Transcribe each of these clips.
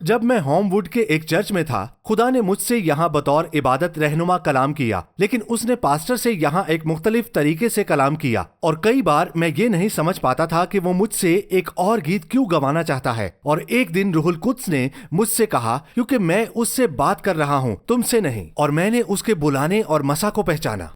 جب میں home would کے ایک چرچ میں تھا، خدا نے مجھ سے یہاں بطور عبادت رہنما کلام کیا، لیکن اس نے پاسٹر سے یہاں ایک مختلف طریقے سے کلام کیا، اور کئی بار میں یہ نہیں سمجھ پاتا تھا کہ وہ مجھ سے ایک اور گیت کیوں گوانا چاہتا ہے۔ اور ایک دن روح القدس نے مجھ سے کہا، کیونکہ میں اس سے بات کر رہا ہوں، تم سے نہیں، اور میں نے اس کے بلانے اور مسا کو پہچانا۔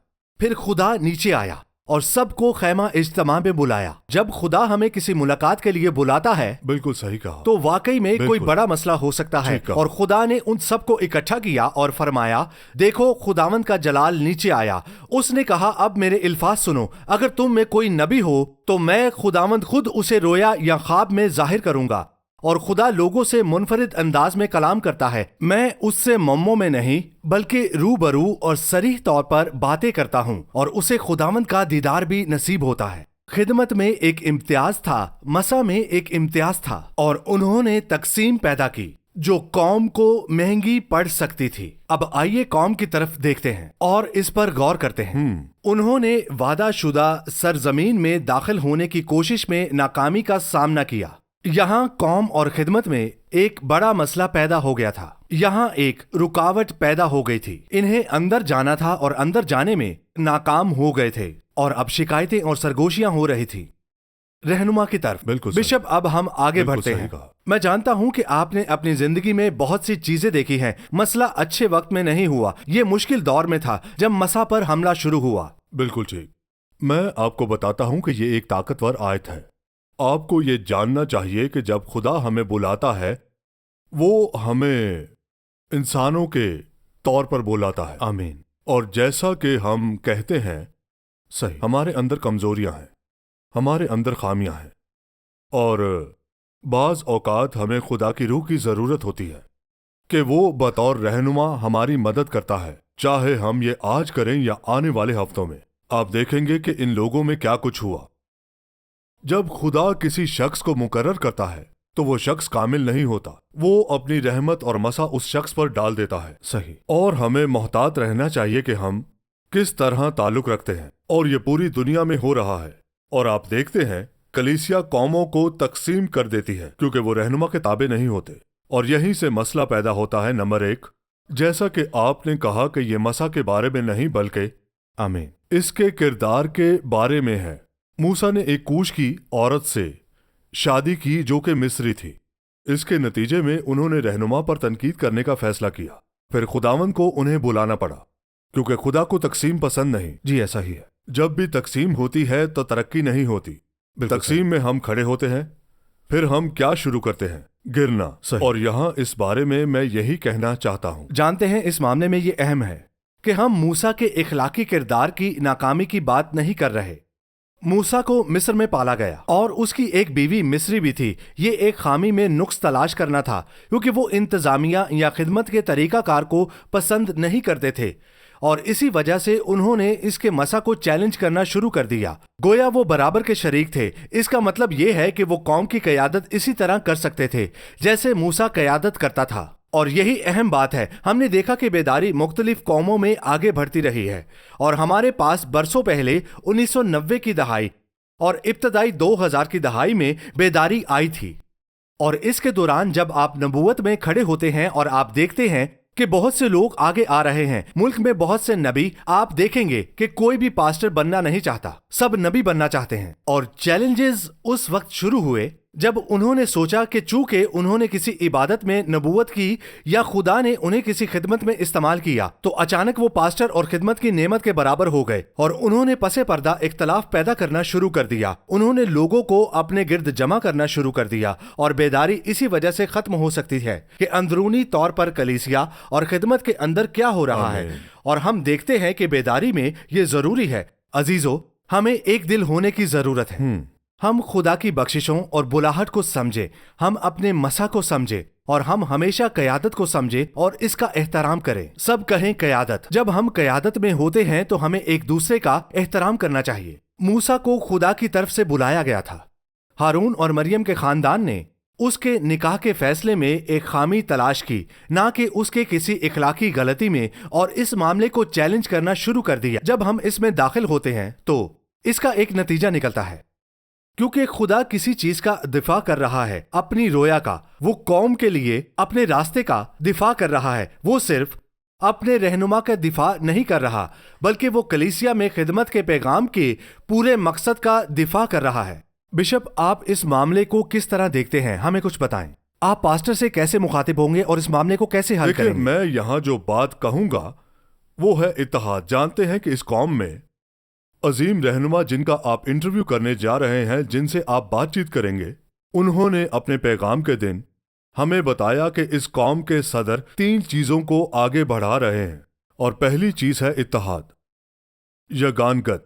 پھر خدا نیچے آیا اور سب کو خیمہ اجتماع میں بلایا۔ جب خدا ہمیں کسی ملاقات کے لیے بلاتا ہے بالکل صحیح کہا، تو واقعی میں کوئی بالکل بڑا مسئلہ ہو سکتا ہے، ٹھیک کہا۔ اور خدا نے ان سب کو اکٹھا کیا اور فرمایا، دیکھو خداوند کا جلال نیچے آیا۔ اس نے کہا، اب میرے الفاظ سنو، اگر تم میں کوئی نبی ہو تو میں خداوند خود اسے رویا یا خواب میں ظاہر کروں گا۔ اور خدا لوگوں سے منفرد انداز میں کلام کرتا ہے، میں اس سے مموں میں نہیں بلکہ روبرو اور صریح طور پر باتیں کرتا ہوں، اور اسے خداوند کا دیدار بھی نصیب ہوتا ہے۔ خدمت میں ایک امتیاز تھا، مسا میں ایک امتیاز تھا، اور انہوں نے تقسیم پیدا کی جو قوم کو مہنگی پڑ سکتی تھی۔ اب آئیے قوم کی طرف دیکھتے ہیں اور اس پر غور کرتے ہیں۔ انہوں نے وعدہ شدہ سرزمین میں داخل ہونے کی کوشش میں ناکامی کا سامنا کیا۔ یہاں قوم اور خدمت میں ایک بڑا مسئلہ پیدا ہو گیا تھا، یہاں ایک رکاوٹ پیدا ہو گئی تھی۔ انہیں اندر جانا تھا اور اندر جانے میں ناکام ہو گئے تھے، اور اب شکایتیں اور سرگوشیاں ہو رہی تھی۔ رہنما کی طرف بالکل صحیح، بشپ، اب ہم آگے بالکل بڑھتے صحیح ہیں۔ کہا۔ میں جانتا ہوں کہ آپ نے اپنی زندگی میں بہت سی چیزیں دیکھی ہیں۔ مسئلہ اچھے وقت میں نہیں ہوا، یہ مشکل دور میں تھا جب مسا پر حملہ شروع ہوا۔ بالکل ٹھیک۔ میں آپ کو بتاتا ہوں کہ یہ ایک طاقتور آیت ہے۔ آپ کو یہ جاننا چاہیے کہ جب خدا ہمیں بلاتا ہے وہ ہمیں انسانوں کے طور پر بلاتا ہے۔ آمین۔ اور جیسا کہ ہم کہتے ہیں، صحیح۔ ہمارے اندر کمزوریاں ہیں، ہمارے اندر خامیاں ہیں، اور بعض اوقات ہمیں خدا کی روح کی ضرورت ہوتی ہے کہ وہ بطور رہنما ہماری مدد کرتا ہے، چاہے ہم یہ آج کریں یا آنے والے ہفتوں میں۔ آپ دیکھیں گے کہ ان لوگوں میں کیا کچھ ہوا۔ جب خدا کسی شخص کو مقرر کرتا ہے تو وہ شخص کامل نہیں ہوتا، وہ اپنی رحمت اور مسا اس شخص پر ڈال دیتا ہے۔ صحیح۔ اور ہمیں محتاط رہنا چاہیے کہ ہم کس طرح تعلق رکھتے ہیں، اور یہ پوری دنیا میں ہو رہا ہے۔ اور آپ دیکھتے ہیں کلیسیا قوموں کو تقسیم کر دیتی ہے کیونکہ وہ رہنما کے تابع نہیں ہوتے، اور یہیں سے مسئلہ پیدا ہوتا ہے۔ نمبر 1، جیسا کہ آپ نے کہا کہ یہ مسا کے بارے میں نہیں بلکہ آمین۔ اس کے کردار کے بارے میں ہے۔ موسیٰ نے ایک کوش کی عورت سے شادی کی جو کہ مصری تھی۔ اس کے نتیجے میں انہوں نے رہنما پر تنقید کرنے کا فیصلہ کیا۔ پھر خداوند کو انہیں بلانا پڑا کیونکہ خدا کو تقسیم پسند نہیں۔ جی ایسا ہی ہے۔ جب بھی تقسیم ہوتی ہے تو ترقی نہیں ہوتی۔ بالکل تقسیم میں ہم کھڑے ہوتے ہیں، پھر ہم کیا شروع کرتے ہیں؟ گرنا۔ صحیح۔ اور یہاں اس بارے میں یہی کہنا چاہتا ہوں۔ جانتے ہیں اس معاملے میں یہ اہم ہے کہ ہم موسیٰ کے اخلاقی کردار کی ناکامی کی بات نہیں کر رہے۔ موسیٰ کو مصر میں پالا گیا اور اس کی ایک بیوی مصری بھی تھی۔ یہ ایک خامی میں نقص تلاش کرنا تھا کیونکہ وہ انتظامیہ یا خدمت کے طریقہ کار کو پسند نہیں کرتے تھے، اور اسی وجہ سے انہوں نے اس کے مسا کو چیلنج کرنا شروع کر دیا، گویا وہ برابر کے شریک تھے۔ اس کا مطلب یہ ہے کہ وہ قوم کی قیادت اسی طرح کر سکتے تھے جیسے موسیٰ قیادت کرتا تھا۔ اور یہی اہم بات ہے۔ ہم نے دیکھا کہ بیداری مختلف قوموں میں آگے بڑھتی رہی ہے، اور ہمارے پاس برسوں پہلے 1990 کی دہائی اور ابتدائی 2000 کی دہائی میں بیداری آئی تھی، اور اس کے دوران جب آپ نبوت میں کھڑے ہوتے ہیں اور آپ دیکھتے ہیں کہ بہت سے لوگ آگے آ رہے ہیں، ملک میں بہت سے نبی، آپ دیکھیں گے کہ کوئی بھی پاسٹر بننا نہیں چاہتا، سب نبی بننا چاہتے ہیں۔ اور چیلنجز اس وقت شروع ہوئے جب انہوں نے سوچا کہ چونکہ انہوں نے کسی عبادت میں نبوت کی یا خدا نے انہیں کسی خدمت میں استعمال کیا تو اچانک وہ پاسٹر اور خدمت کی نعمت کے برابر ہو گئے، اور انہوں نے پس پردہ اختلاف پیدا کرنا شروع کر دیا۔ انہوں نے لوگوں کو اپنے گرد جمع کرنا شروع کر دیا، اور بیداری اسی وجہ سے ختم ہو سکتی ہے کہ اندرونی طور پر کلیسیا اور خدمت کے اندر کیا ہو رہا ہے۔ اور ہم دیکھتے ہیں کہ بیداری میں یہ ضروری ہے۔ عزیزو، ہمیں ایک دل ہونے کی ضرورت ہے۔ ہم خدا کی بخششوں اور بلاہٹ کو سمجھے، ہم اپنے مسا کو سمجھے، اور ہم ہمیشہ قیادت کو سمجھے اور اس کا احترام کریں۔ سب کہیں قیادت۔ جب ہم قیادت میں ہوتے ہیں تو ہمیں ایک دوسرے کا احترام کرنا چاہیے۔ موسیٰ کو خدا کی طرف سے بلایا گیا تھا۔ ہارون اور مریم کے خاندان نے اس کے نکاح کے فیصلے میں ایک خامی تلاش کی، نہ کہ اس کے کسی اخلاقی غلطی میں، اور اس معاملے کو چیلنج کرنا شروع کر دیا۔ جب ہم اس میں داخل ہوتے ہیں تو اس کا ایک نتیجہ نکلتا ہے کیونکہ خدا کسی چیز کا دفاع کر رہا ہے، اپنی رویا کا، وہ قوم کے لیے اپنے راستے کا دفاع کر رہا ہے۔ وہ صرف اپنے رہنما کا دفاع نہیں کر رہا، بلکہ وہ کلیسیا میں خدمت کے پیغام کے پورے مقصد کا دفاع کر رہا ہے۔ بشپ، آپ اس معاملے کو کس طرح دیکھتے ہیں؟ ہمیں کچھ بتائیں۔ آپ پاسٹر سے کیسے مخاطب ہوں گے اور اس معاملے کو کیسے حل کریں گے؟ میں یہاں جو بات کہوں گا وہ ہے اتحاد۔ جانتے ہیں کہ اس قوم میں عظیم رہنما جن کا آپ انٹرویو کرنے جا رہے ہیں، جن سے آپ بات چیت کریں گے، انہوں نے اپنے پیغام کے دن ہمیں بتایا کہ اس قوم کے صدر 3 چیزوں کو آگے بڑھا رہے ہیں، اور پہلی چیز ہے اتحاد، یگانگت۔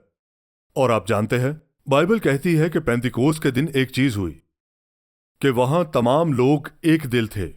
اور آپ جانتے ہیں بائبل کہتی ہے کہ پینتیکوست کے دن ایک چیز ہوئی کہ وہاں تمام لوگ ایک دل تھے۔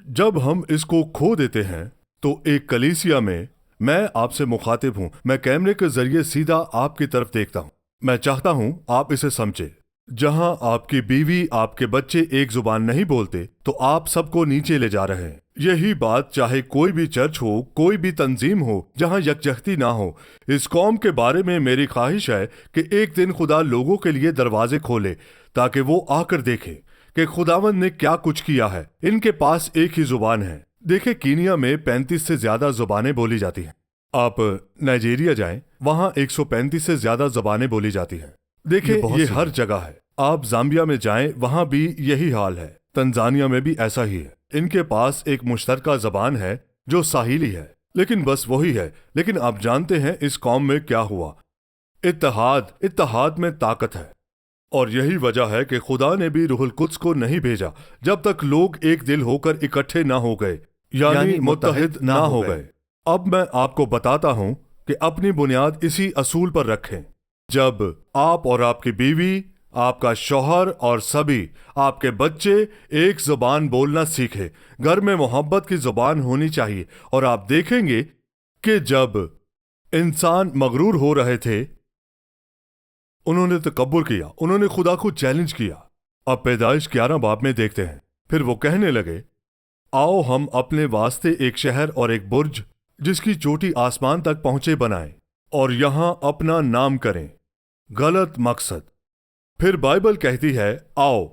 جب ہم اس کو کھو دیتے ہیں تو ایک کلیسیا میں آپ سے مخاطب ہوں، میں کیمرے کے ذریعے سیدھا آپ کی طرف دیکھتا ہوں، میں چاہتا ہوں آپ اسے سمجھے۔ جہاں آپ کی بیوی، آپ کے بچے ایک زبان نہیں بولتے تو آپ سب کو نیچے لے جا رہے ہیں۔ یہی بات چاہے کوئی بھی چرچ ہو، کوئی بھی تنظیم ہو جہاں یکجہتی نہ ہو۔ اس قوم کے بارے میں میری خواہش ہے کہ ایک دن خدا لوگوں کے لیے دروازے کھولے تاکہ وہ آ کر دیکھیں کہ خداوند نے کیا کچھ کیا ہے۔ ان کے پاس ایک ہی زبان ہے۔ دیکھیں، کینیا میں 35 سے زیادہ زبانیں بولی جاتی ہیں۔ آپ نائجیریا جائیں، وہاں 135 سے زیادہ زبانیں بولی جاتی ہیں۔ دیکھیں، یہ ہر جگہ ہے۔ آپ زامبیا میں جائیں، وہاں بھی یہی حال ہے۔ تنزانیہ میں بھی ایسا ہی ہے۔ ان کے پاس ایک مشترکہ زبان ہے جو ساحلی ہے، لیکن بس وہی ہے۔ لیکن آپ جانتے ہیں اس قوم میں کیا ہوا؟ اتحاد میں طاقت ہے، اور یہی وجہ ہے کہ خدا نے بھی روح القدس کو نہیں بھیجا جب تک لوگ ایک دل ہو کر اکٹھے نہ ہو گئے، یعنی متحد نہ ہو گئے۔ اب میں آپ کو بتاتا ہوں کہ اپنی بنیاد اسی اصول پر رکھیں۔ جب آپ اور آپ کی بیوی، آپ کا شوہر اور سبھی آپ کے بچے ایک زبان بولنا سیکھے، گھر میں محبت کی زبان ہونی چاہیے، اور آپ دیکھیں گے کہ جب انسان مغرور ہو رہے تھے، انہوں نے تکبر کیا، انہوں نے خدا کو چیلنج کیا۔ اب پیدائش 11 باب میں دیکھتے ہیں، پھر وہ کہنے لگے، آؤ ہم اپنے واسطے ایک شہر اور ایک برج جس کی چوٹی آسمان تک پہنچے بنائیں، اور یہاں اپنا نام کریں۔ غلط مقصد۔ پھر بائبل کہتی ہے، آؤ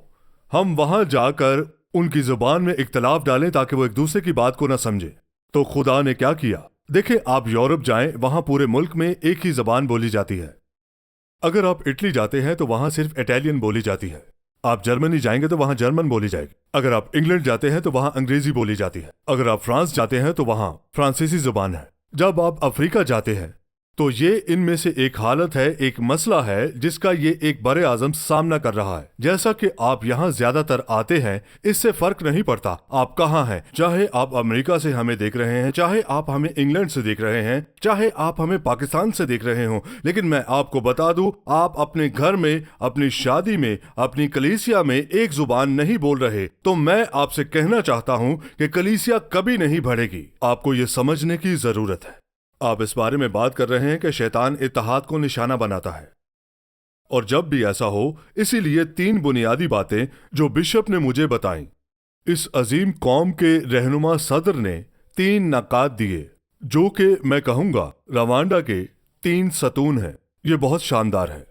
ہم وہاں جا کر ان کی زبان میں اختلاف ڈالیں تاکہ وہ ایک دوسرے کی بات کو نہ سمجھے۔ تو خدا نے کیا کیا؟ دیکھیں، آپ یورپ جائیں، وہاں پورے ملک میں ایک ہی زبان بولی جاتی ہے۔ اگر آپ اٹلی جاتے ہیں تو وہاں صرف اٹیلین بولی جاتی ہے۔ آپ جرمنی جائیں گے تو وہاں جرمن بولی جائے گی۔ اگر آپ انگلینڈ جاتے ہیں تو وہاں انگریزی بولی جاتی ہے۔ اگر آپ فرانس جاتے ہیں تو وہاں فرانسیسی زبان ہے۔ جب آپ افریقہ جاتے ہیں تو یہ ان میں سے ایک حالت ہے، ایک مسئلہ ہے جس کا یہ ایک بر اعظم سامنا کر رہا ہے۔ جیسا کہ آپ یہاں زیادہ تر آتے ہیں، اس سے فرق نہیں پڑتا آپ کہاں ہیں، چاہے آپ امریکہ سے ہمیں دیکھ رہے ہیں، چاہے آپ ہمیں انگلینڈ سے دیکھ رہے ہیں، چاہے آپ ہمیں پاکستان سے دیکھ رہے ہوں۔ لیکن میں آپ کو بتا دوں، آپ اپنے گھر میں، اپنی شادی میں، اپنی کلیسیا میں ایک زبان نہیں بول رہے، تو میں آپ سے کہنا چاہتا ہوں کہ کلیسیا کبھی نہیں بڑھے گی۔ آپ کو یہ سمجھنے کی ضرورت ہے۔ آپ اس بارے میں بات کر رہے ہیں کہ شیطان اتحاد کو نشانہ بناتا ہے، اور جب بھی ایسا ہو، اسی لیے 3 بنیادی باتیں جو بشپ نے مجھے بتائیں۔ اس عظیم قوم کے رہنما صدر نے 3 نکات دیے جو کہ میں کہوں گا روانڈا کے 3 ستون ہیں۔ یہ بہت شاندار ہے۔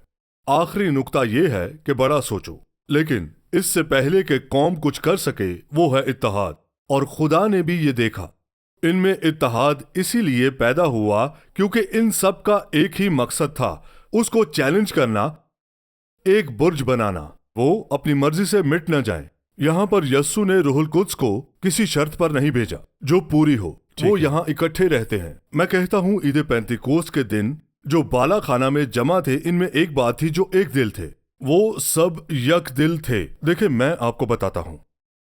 آخری نکتہ یہ ہے کہ بڑا سوچو، لیکن اس سے پہلے کہ قوم کچھ کر سکے وہ ہے اتحاد، اور خدا نے بھی یہ دیکھا۔ ان میں اتحاد اسی لیے پیدا ہوا کیونکہ ان سب کا ایک ہی مقصد تھا، اس کو چیلنج کرنا، ایک برج بنانا۔ وہ اپنی مرضی سے مٹ نہ جائیں۔ یہاں پر یسوع نے روح القدس کو کسی شرط پر نہیں بھیجا جو پوری ہو۔ وہ یہاں اکٹھے رہتے ہیں۔ میں کہتا ہوں عید پینتیکوست کے دن جو بالا خانہ میں جمع تھے، ان میں ایک بات تھی، جو ایک دل تھے، وہ سب یک دل تھے۔ دیکھیں، میں آپ کو بتاتا ہوں،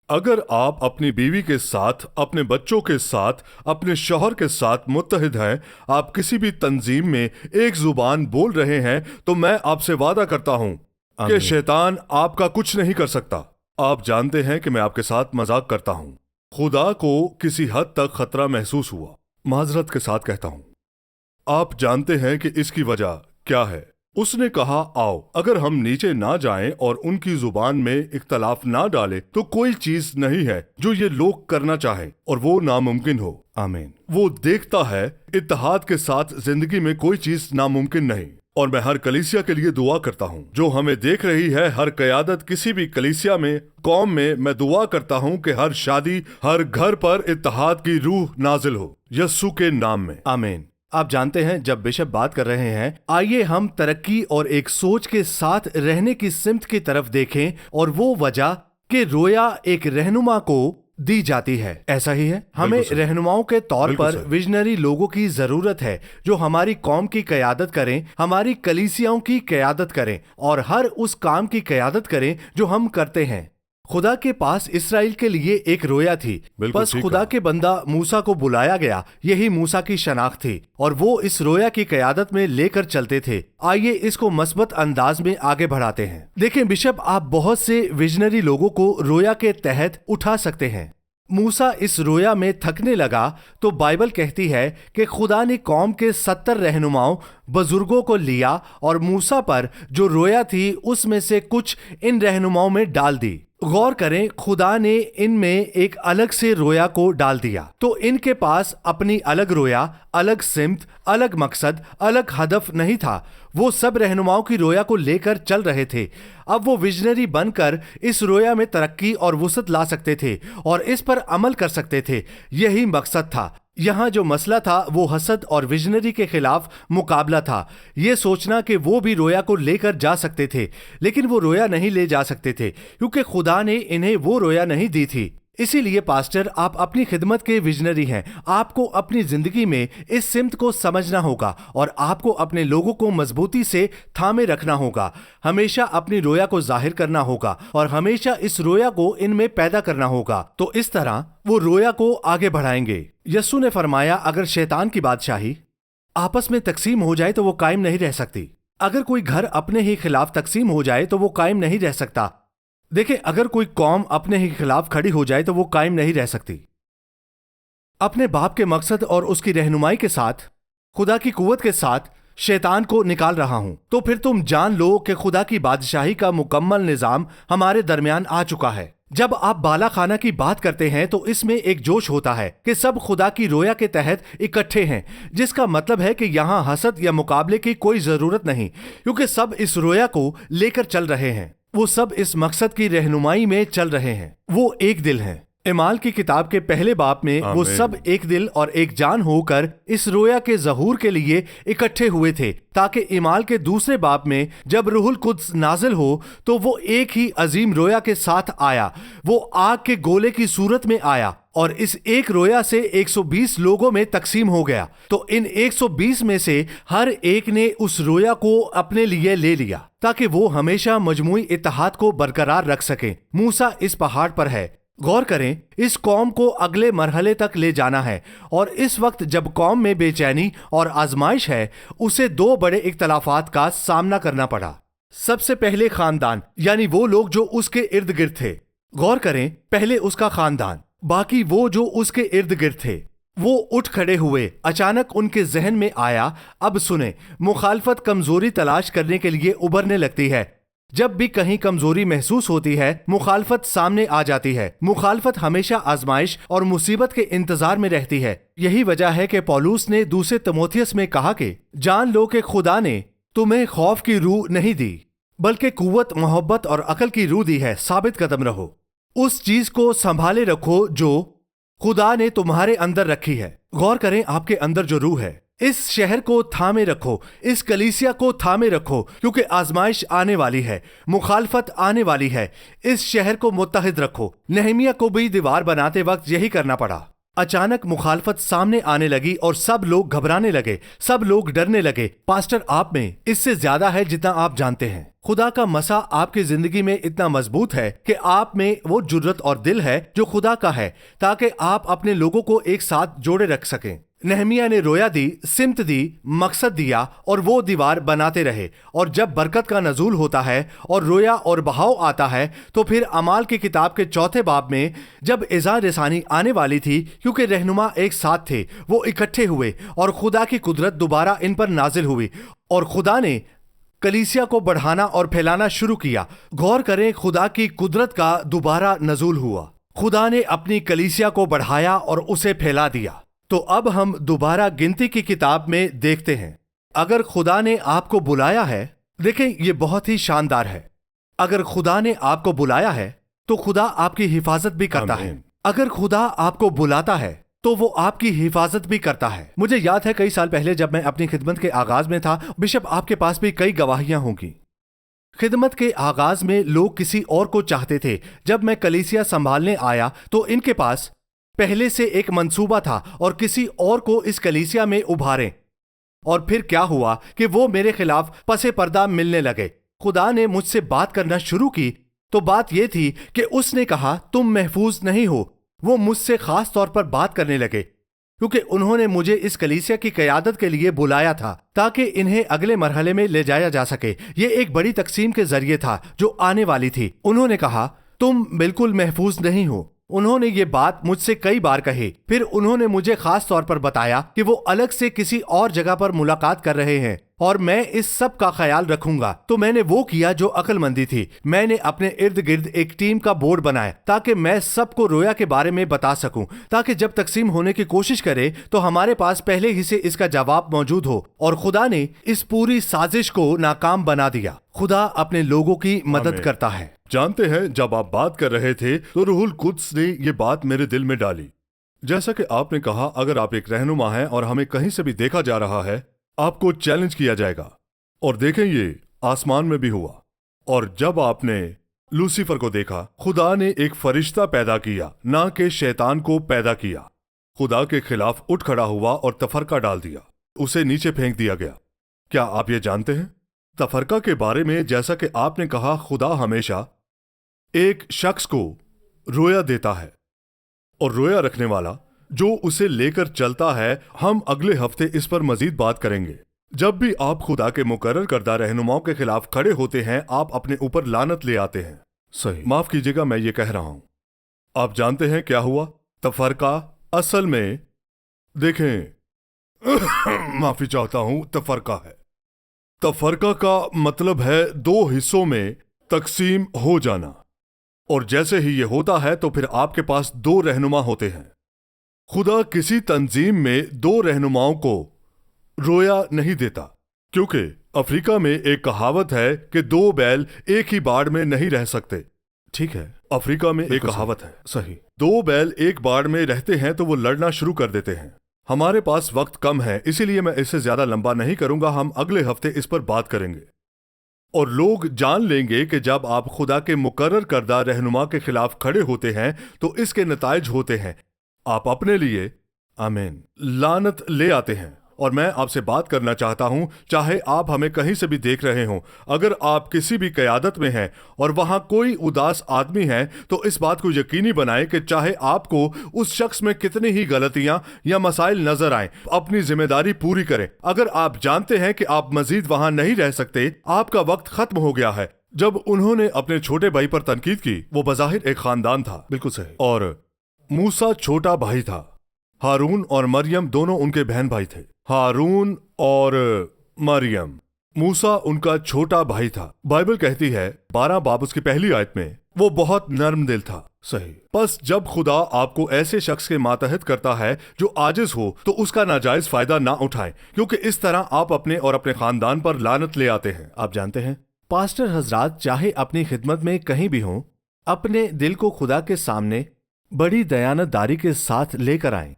اگر آپ اپنی بیوی کے ساتھ، اپنے بچوں کے ساتھ، اپنے شوہر کے ساتھ متحد ہیں، آپ کسی بھی تنظیم میں ایک زبان بول رہے ہیں، تو میں آپ سے وعدہ کرتا ہوں کہ شیطان آپ کا کچھ نہیں کر سکتا۔ آپ جانتے ہیں کہ میں آپ کے ساتھ مذاق کرتا ہوں۔ خدا کو کسی حد تک خطرہ محسوس ہوا، معذرت کے ساتھ کہتا ہوں۔ آپ جانتے ہیں کہ اس کی وجہ کیا ہے؟ اس نے کہا، آؤ اگر ہم نیچے نہ جائیں اور ان کی زبان میں اختلاف نہ ڈالیں تو کوئی چیز نہیں ہے جو یہ لوگ کرنا چاہیں اور وہ ناممکن ہو۔ آمین۔ وہ دیکھتا ہے اتحاد کے ساتھ زندگی میں کوئی چیز ناممکن نہیں، اور میں ہر کلیسیا کے لیے دعا کرتا ہوں جو ہمیں دیکھ رہی ہے، ہر قیادت کسی بھی کلیسیا میں، قوم میں دعا کرتا ہوں کہ ہر شادی، ہر گھر پر اتحاد کی روح نازل ہو، یسوع کے نام میں، آمین۔ آپ جانتے ہیں جب بشپ بات کر رہے ہیں، آئیے ہم ترقی اور ایک سوچ کے ساتھ رہنے کی سمت کی طرف دیکھیں، اور وہ وجہ کہ رویا ایک رہنما کو دی جاتی ہے۔ ایسا ہی ہے، ہمیں رہنماؤں کے طور پر ویژنری لوگوں کی ضرورت ہے جو ہماری قوم کی قیادت کریں، ہماری کلیسیاؤں کی قیادت کریں، اور ہر اس کام کی قیادت کریں جو ہم کرتے ہیں۔ خدا کے پاس اسرائیل کے لیے ایک رویا تھی، بس خدا کے بندہ موسیٰ کو بلایا گیا، یہی موسیٰ کی شناخت تھی، اور وہ اس رویا کی قیادت میں لے کر چلتے تھے۔ آئیے اس کو مثبت انداز میں آگے بڑھاتے ہیں۔ دیکھیں بشپ، آپ بہت سے ویژنری لوگوں کو رویا کے تحت اٹھا سکتے ہیں۔ موسیٰ اس رویا میں تھکنے لگا تو بائبل کہتی ہے کہ خدا نے قوم کے 70 رہنماؤں بزرگوں کو لیا اور موسیٰ پر جو رویا تھی اس میں سے کچھ ان رہنماؤں میں ڈال دی۔ غور کریں، خدا نے ان میں ایک الگ سے رویا کو ڈال دیا، تو ان کے پاس اپنی الگ رویا، الگ سمت، الگ مقصد، الگ ہدف نہیں تھا۔ وہ سب رہنماؤں کی رویا کو لے کر چل رہے تھے۔ اب وہ ویژنری بن کر اس رویا میں ترقی اور وسعت لا سکتے تھے اور اس پر عمل کر سکتے تھے۔ یہی مقصد تھا۔ یہاں جو مسئلہ تھا وہ حسد اور ویژنری کے خلاف مقابلہ تھا، یہ سوچنا کہ وہ بھی رویا کو لے کر جا سکتے تھے، لیکن وہ رویا نہیں لے جا سکتے تھے کیونکہ خدا نے انہیں وہ رویا نہیں دی تھی۔ اسی لیے پاسٹر، آپ اپنی خدمت کے ویژنری ہیں، آپ کو اپنی زندگی میں اس سمت کو سمجھنا ہوگا اور آپ کو اپنے لوگوں کو مضبوطی سے تھامے رکھنا ہوگا، ہمیشہ اپنی رویا کو ظاہر کرنا ہوگا اور ہمیشہ اس رویا کو ان میں پیدا کرنا ہوگا، تو اس طرح وہ رویا کو آگے بڑھائیں گے۔ یسوع نے فرمایا، اگر شیطان کی بادشاہی آپس میں تقسیم ہو جائے تو وہ قائم نہیں رہ سکتی۔ اگر کوئی گھر اپنے ہی خلاف تقسیم ہو جائے تو وہ قائم نہیں رہ سکتا۔ دیکھیں، اگر کوئی قوم اپنے ہی خلاف کھڑی ہو جائے تو وہ قائم نہیں رہ سکتی۔ اپنے باپ کے مقصد اور اس کی رہنمائی کے ساتھ، خدا کی قوت کے ساتھ شیطان کو نکال رہا ہوں، تو پھر تم جان لو کہ خدا کی بادشاہی کا مکمل نظام ہمارے درمیان آ چکا ہے۔ جب آپ بالا خانہ کی بات کرتے ہیں تو اس میں ایک جوش ہوتا ہے کہ سب خدا کی رویا کے تحت اکٹھے ہیں، جس کا مطلب ہے کہ یہاں حسد یا مقابلے کی کوئی ضرورت نہیں، کیونکہ سب اس رویا کو لے کر چل رہے ہیں، وہ سب اس مقصد کی رہنمائی میں چل رہے ہیں، وہ ایک دل ہیں۔ اعمال کی کتاب کے پہلے باب میں وہ سب ایک دل اور ایک جان ہو کر اس رویا کے ظہور کے لیے اکٹھے ہوئے تھے، تاکہ اعمال کے دوسرے باب میں جب روح القدس نازل ہو تو وہ ایک ہی عظیم رویا کے ساتھ آیا، وہ آگ کے گولے کی صورت میں آیا اور اس ایک رویا سے 120 لوگوں میں تقسیم ہو گیا، تو ان 120 میں سے ہر ایک نے اس رویا کو اپنے لیے لے لیا تاکہ وہ ہمیشہ مجموعی اتحاد کو برقرار رکھ سکیں۔ موسیٰ اس پہاڑ پر ہے۔ غور کریں، اس قوم کو اگلے مرحلے تک لے جانا ہے، اور اس وقت جب قوم میں بے چینی اور آزمائش ہے، اسے 2 بڑے اختلافات کا سامنا کرنا پڑا۔ سب سے پہلے خاندان، یعنی وہ لوگ جو اس کے ارد گرد تھے۔ غور کریں، پہلے اس کا خاندان، باقی وہ جو اس کے ارد گرد تھے، وہ اٹھ کھڑے ہوئے۔ اچانک ان کے ذہن میں آیا، اب سنیں، مخالفت کمزوری تلاش کرنے کے لیے ابھرنے لگتی ہے۔ جب بھی کہیں کمزوری محسوس ہوتی ہے، مخالفت سامنے آ جاتی ہے۔ مخالفت ہمیشہ آزمائش اور مصیبت کے انتظار میں رہتی ہے۔ یہی وجہ ہے کہ پولس نے دوسرے تیموتھیوس میں کہا کہ جان لو کہ خدا نے تمہیں خوف کی روح نہیں دی، بلکہ قوت، محبت اور عقل کی روح دی ہے۔ ثابت قدم رہو، اس چیز کو سنبھالے رکھو جو خدا نے تمہارے اندر رکھی ہے۔ غور کریں، آپ کے اندر جو روح ہے، اس شہر کو تھامے رکھو، اس کلیسیا کو تھامے رکھو، کیونکہ آزمائش آنے والی ہے، مخالفت آنے والی ہے۔ اس شہر کو متحد رکھو۔ نہمیہ کو بھی دیوار بناتے وقت یہی کرنا پڑا۔ اچانک مخالفت سامنے آنے لگی اور سب لوگ گھبرانے لگے، سب لوگ ڈرنے لگے۔ پاسٹر، آپ میں اس سے زیادہ ہے جتنا آپ جانتے ہیں۔ خدا کا مسا آپ کی زندگی میں اتنا مضبوط ہے کہ آپ میں وہ جرت اور دل ہے جو خدا کا ہے، تاکہ آپ اپنے لوگوں کو ایک ساتھ جوڑے رکھ سکیں۔ نہمیہ نے رویا دی، سمت دی، مقصد دیا اور وہ دیوار بناتے رہے، اور جب برکت کا نزول ہوتا ہے اور رویا اور بہاؤ آتا ہے تو پھر اعمال کی کتاب کے 4 باب میں جب اذاں رسانی آنے والی تھی، کیونکہ رہنما ایک ساتھ تھے، وہ اکٹھے ہوئے اور خدا کی قدرت دوبارہ ان پر نازل ہوئی اور خدا نے کلیسیا کو بڑھانا اور پھیلانا شروع کیا۔ غور کریں، خدا کی قدرت کا دوبارہ نزول ہوا۔ خدا نے اپنی کلیسیا کو بڑھایا اور اسے پھیلا دیا۔ تو اب ہم دوبارہ گنتی کی کتاب میں دیکھتے ہیں۔ اگر خدا نے آپ کو بلایا ہے، دیکھیں یہ بہت ہی شاندار ہے، اگر خدا نے آپ کو بلایا ہے تو خدا آپ کی حفاظت بھی کرتا ہے۔ آمین۔ اگر خدا آپ کو بلاتا ہے تو وہ آپ کی حفاظت بھی کرتا ہے۔ مجھے یاد ہے کئی سال پہلے جب میں اپنی خدمت کے آغاز میں تھا، بشپ آپ کے پاس بھی کئی گواہیاں ہوں گی۔ خدمت کے آغاز میں لوگ کسی اور کو چاہتے تھے۔ جب میں کلیسیا سنبھالنے آیا تو ان کے پاس پہلے سے ایک منصوبہ تھا اور کسی اور کو اس کلیسیا میں ابھاریں، اور پھر کیا ہوا کہ وہ میرے خلاف پس پردہ ملنے لگے۔ خدا نے مجھ سے بات کرنا شروع کی تو بات یہ تھی کہ اس نے کہا تم محفوظ نہیں ہو۔ وہ مجھ سے خاص طور پر بات کرنے لگے کیونکہ انہوں نے مجھے اس کلیسیا کی قیادت کے لیے بلایا تھا تاکہ انہیں اگلے مرحلے میں لے جایا جا سکے۔ یہ ایک بڑی تقسیم کے ذریعے تھا جو آنے والی تھی۔ انہوں نے کہا تم بالکل محفوظ نہیں ہو۔ انہوں نے یہ بات مجھ سے کئی بار کہی۔ پھر انہوں نے مجھے خاص طور پر بتایا کہ وہ الگ سے کسی اور جگہ پر ملاقات کر رہے ہیں اور میں اس سب کا خیال رکھوں گا۔ تو میں نے وہ کیا جو عقل مندی تھی۔ میں نے اپنے ارد گرد ایک ٹیم کا بورڈ بنایا تاکہ میں سب کو رویا کے بارے میں بتا سکوں، تاکہ جب تقسیم ہونے کی کوشش کرے تو ہمارے پاس پہلے ہی سے اس کا جواب موجود ہو۔ اور خدا نے اس پوری سازش کو ناکام بنا دیا۔ خدا اپنے لوگوں کی مدد آمین۔ کرتا ہے۔ جانتے ہیں جب آپ بات کر رہے تھے تو روح القدس نے یہ بات میرے دل میں ڈالی۔ جیسا کہ آپ نے کہا، اگر آپ ایک رہنما ہیں اور ہمیں کہیں سے بھی دیکھا جا رہا ہے، آپ کو چیلنج کیا جائے گا۔ اور دیکھیں یہ آسمان میں بھی ہوا۔ اور جب آپ نے لوسیفر کو دیکھا، خدا نے ایک فرشتہ پیدا کیا، نہ کہ شیطان کو پیدا کیا۔ خدا کے خلاف اٹھ کھڑا ہوا اور تفرقہ ڈال دیا، اسے نیچے پھینک دیا گیا۔ کیا آپ یہ جانتے ہیں تفرقہ کے بارے میں؟ جیسا کہ آپ نے کہا، خدا ہمیشہ ایک شخص کو رویا دیتا ہے، اور رویا رکھنے والا جو اسے لے کر چلتا ہے۔ ہم اگلے ہفتے اس پر مزید بات کریں گے۔ جب بھی آپ خدا کے مقرر کردہ رہنماؤں کے خلاف کھڑے ہوتے ہیں، آپ اپنے اوپر لعنت لے آتے ہیں۔ صحیح۔ معاف کیجیے گا، میں یہ کہہ رہا ہوں۔ آپ جانتے ہیں کیا ہوا؟ تفرقہ اصل میں، دیکھیں معافی چاہتا ہوں، تفرقہ ہے۔ تفرقہ کا مطلب ہے دو حصوں میں تقسیم ہو جانا، اور جیسے ہی یہ ہوتا ہے تو پھر آپ کے پاس دو رہنما ہوتے ہیں۔ خدا کسی تنظیم میں دو رہنماؤں کو رویا نہیں دیتا، کیونکہ افریقہ میں ایک کہاوت ہے کہ دو بیل ایک ہی باڑ میں نہیں رہ سکتے۔ ٹھیک ہے، افریقہ میں ایک بالکل کہاوت ہے، صحیح۔ دو بیل ایک باڑ میں رہتے ہیں تو وہ لڑنا شروع کر دیتے ہیں۔ ہمارے پاس وقت کم ہے، اسی لیے میں اسے زیادہ لمبا نہیں کروں گا۔ ہم اگلے ہفتے اس پر بات کریں گے، اور لوگ جان لیں گے کہ جب آپ خدا کے مقرر کردہ رہنما کے خلاف کھڑے ہوتے ہیں تو اس کے نتائج ہوتے ہیں۔ آپ اپنے لیے آمین۔ لعنت لے آتے ہیں۔ اور میں آپ سے بات کرنا چاہتا ہوں، چاہے آپ ہمیں کہیں سے بھی دیکھ رہے ہوں، اگر آپ کسی بھی قیادت میں ہیں اور وہاں کوئی اداس آدمی ہے، تو اس بات کو یقینی بنائیں کہ چاہے آپ کو اس شخص میں کتنی ہی غلطیاں یا مسائل نظر آئیں، اپنی ذمہ داری پوری کریں۔ اگر آپ جانتے ہیں کہ آپ مزید وہاں نہیں رہ سکتے، آپ کا وقت ختم ہو گیا ہے۔ جب انہوں نے اپنے چھوٹے بھائی پر تنقید کی، وہ بظاہر ایک خاندان تھا، بالکل صحیح۔ اور موسیٰ چھوٹا بھائی تھا۔ ہارون اور مریم دونوں ان کے بہن بھائی تھے۔ ہارون اور مریم، موسیٰ ان کا چھوٹا بھائی تھا۔ بائبل کہتی ہے 12 باب اس کی پہلی آیت میں، وہ بہت نرم دل تھا۔ صحیح۔ بس جب خدا آپ کو ایسے شخص کے ماتحت کرتا ہے جو عاجز ہو، تو اس کا ناجائز فائدہ نہ اٹھائیں، کیونکہ اس طرح آپ اپنے اور اپنے خاندان پر لعنت لے آتے ہیں۔ آپ جانتے ہیں پاسٹر حضرات چاہے اپنی خدمت میں کہیں بھی ہوں، اپنے دل کو خدا کے سامنے بڑی دیانت داری کے ساتھ لے کر آئیں۔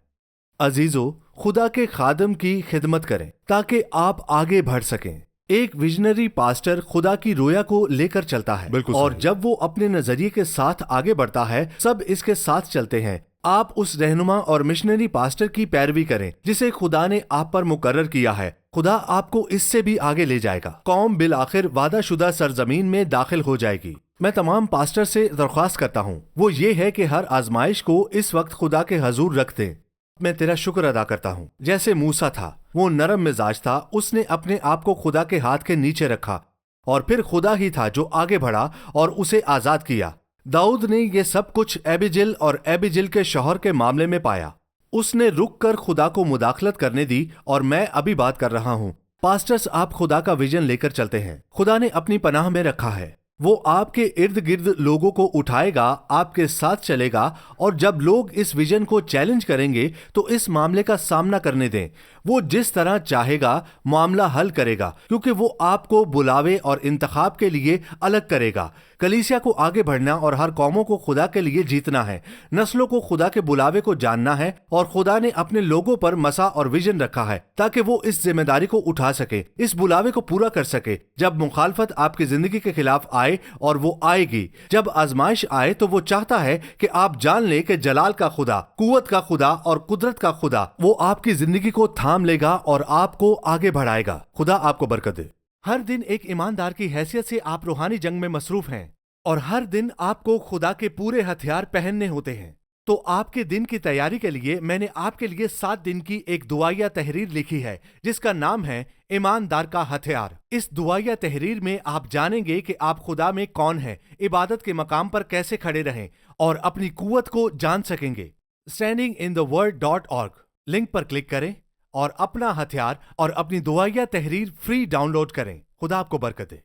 عزیزو، خدا کے خادم کی خدمت کریں تاکہ آپ آگے بڑھ سکیں۔ ایک ویژنری پاسٹر خدا کی رویا کو لے کر چلتا ہے، بالکل اور صحیح۔ جب وہ اپنے نظریے کے ساتھ آگے بڑھتا ہے، سب اس کے ساتھ چلتے ہیں۔ آپ اس رہنما اور مشنری پاسٹر کی پیروی کریں جسے خدا نے آپ پر مقرر کیا ہے۔ خدا آپ کو اس سے بھی آگے لے جائے گا۔ قوم بالآخر وعدہ شدہ سرزمین میں داخل ہو جائے گی۔ میں تمام پاسٹر سے درخواست کرتا ہوں، وہ یہ ہے کہ ہر آزمائش کو اس وقت خدا کے حضور رکھ دیں۔ میں تیرا شکر ادا کرتا ہوں، جیسے موسیٰ تھا، وہ نرم مزاج تھا، اس نے اپنے آپ کو خدا کے ہاتھ کے نیچے رکھا، اور پھر خدا ہی تھا جو آگے بڑھا اور اسے آزاد کیا۔ داؤد نے یہ سب کچھ ایبیجل اور ایبیجل کے شوہر کے معاملے میں پایا۔ اس نے رک کر خدا کو مداخلت کرنے دی، اور میں ابھی بات کر رہا ہوں۔ پاسٹرز، آپ خدا کا ویژن لے کر چلتے ہیں، خدا نے اپنی پناہ میں رکھا ہے۔ وہ آپ کے ارد گرد لوگوں کو اٹھائے گا، آپ کے ساتھ چلے گا، اور جب لوگ اس ویژن کو چیلنج کریں گے تو اس معاملے کا سامنا کرنے دیں۔ وہ جس طرح چاہے گا معاملہ حل کرے گا، کیونکہ وہ آپ کو بلاوے اور انتخاب کے لیے الگ کرے گا۔ کلیسیا کو آگے بڑھنا اور ہر قوموں کو خدا کے لیے جیتنا ہے، نسلوں کو خدا کے بلاوے کو جاننا ہے، اور خدا نے اپنے لوگوں پر مسا اور ویژن رکھا ہے تاکہ وہ اس ذمہ داری کو اٹھا سکے، اس بلاوے کو پورا کر سکے۔ جب مخالفت آپ کی زندگی کے خلاف آئے، اور وہ آئے گی، جب آزمائش آئے، تو وہ چاہتا ہے کہ آپ جان لیں کہ جلال کا خدا، قوت کا خدا اور قدرت کا خدا وہ آپ کی زندگی کو تھام لے گا اور آپ کو آگے بڑھائے گا۔ خدا آپ کو برکت دے۔ ہر دن ایک ایماندار کی حیثیت سے آپ روحانی جنگ میں مصروف ہیں، اور ہر دن آپ کو خدا کے پورے ہتھیار پہننے ہوتے ہیں۔ تو آپ کے دن کی تیاری کے لیے میں نے آپ کے لیے 7 دن کی ایک دعائیہ تحریر لکھی ہے جس کا نام ہے ایماندار کا ہتھیار۔ اس دعائیہ تحریر میں آپ جانیں گے کہ آپ خدا میں کون ہیں، عبادت کے مقام پر کیسے کھڑے رہیں اور اپنی قوت کو جان سکیں گے۔ standingintheword.org لنک پر کلک کریں اور اپنا ہتھیار اور اپنی دعائیہ تحریر فری ڈاؤن لوڈ کریں۔ خدا آپ کو برکت دے۔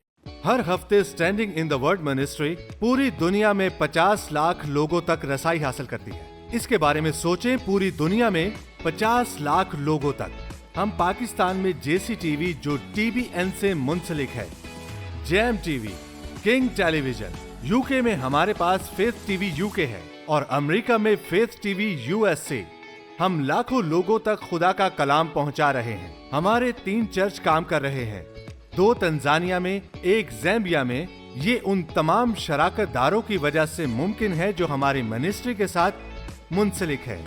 ہر ہفتے standing in the word ministry پوری دنیا میں 50 لاکھ لوگوں تک رسائی حاصل کرتی ہے۔ اس کے بارے میں سوچیں، پوری دنیا میں 50 لاکھ لوگوں تک۔ ہم پاکستان میں جے سی ٹی وی جو ٹی بی این سے منسلک ہے، GEM T V, King television, U K میں ہمارے پاس Faith T V U K ہے، اور امریکہ میں Faith T V U S A. ہم لاکھوں لوگوں تک خدا کا کلام پہنچا رہے ہیں۔ ہمارے 3 چرچ کام کر رہے ہیں، 2 تنزانیہ میں، 1 زیمبیا میں۔ یہ ان تمام شراکت داروں کی وجہ سے ممکن ہے جو ہماری منسٹری کے ساتھ منسلک ہے۔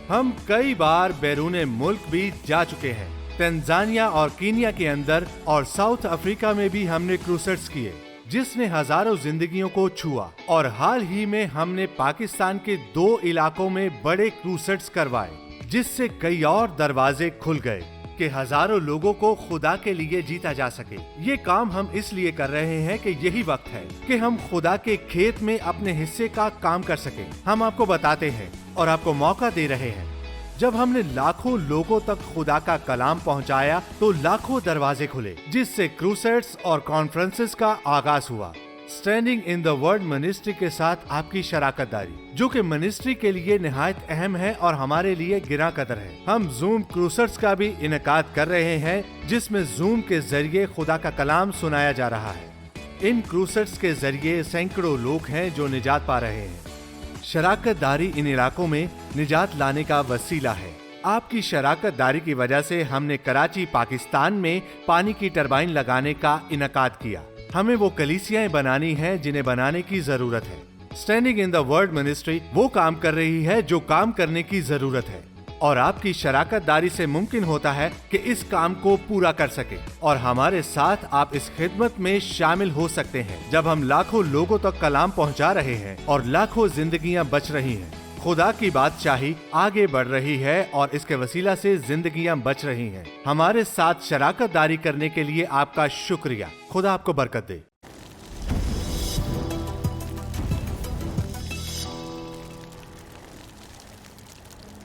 ہم کئی بار بیرون ملک بھی جا چکے ہیں، تنزانیہ اور کینیا کے اندر، اور ساؤتھ افریقہ میں بھی ہم نے کروسیڈز کیے جس نے ہزاروں زندگیوں کو چھوا، اور حال ہی میں ہم نے پاکستان کے 2 علاقوں میں بڑے کروسیڈز کروائے جس سے کئی اور دروازے کھل گئے کہ ہزاروں لوگوں کو خدا کے لیے جیتا جا سکے۔ یہ کام ہم اس لیے کر رہے ہیں کہ یہی وقت ہے کہ ہم خدا کے کھیت میں اپنے حصے کا کام کر سکیں۔ ہم آپ کو بتاتے ہیں اور آپ کو موقع دے رہے ہیں۔ جب ہم نے لاکھوں لوگوں تک خدا کا کلام پہنچایا تو لاکھوں دروازے کھلے جس سے کروسیڈز اور کانفرنسز کا آغاز ہوا۔ Standing in the word ministry کے ساتھ آپ کی شراکت داری، جو کہ منسٹری کے لیے نہایت اہم ہے اور ہمارے لیے گراں قدر ہے۔ ہم زوم کروسیڈز کا بھی انعقاد کر رہے ہیں جس میں زوم کے ذریعے خدا کا کلام سنایا جا رہا ہے۔ ان کروسیڈز کے ذریعے سینکڑوں لوگ ہیں جو نجات پا رہے ہیں۔ شراکت داری ان علاقوں میں نجات لانے کا وسیلہ ہے۔ آپ کی شراکت داری کی وجہ سے ہم نے کراچی پاکستان میں پانی کی ٹربائن لگانے کا انعقاد کیا۔ ہمیں وہ کلیسیاں بنانی ہیں جنہیں بنانے کی ضرورت ہے۔ Standing in the word ministry وہ کام کر رہی ہے جو کام کرنے کی ضرورت ہے، اور آپ کی شراکت داری سے ممکن ہوتا ہے کہ اس کام کو پورا کر سکے، اور ہمارے ساتھ آپ اس خدمت میں شامل ہو سکتے ہیں جب ہم لاکھوں لوگوں تک کلام پہنچا رہے ہیں اور لاکھوں زندگیاں بچ رہی ہیں۔ خدا کی بادشاہی آگے بڑھ رہی ہے اور اس کے وسیلہ سے زندگیاں بچ رہی ہیں۔ ہمارے ساتھ شراکت داری کرنے کے لیے آپ کا شکریہ۔ خدا آپ کو برکت دے۔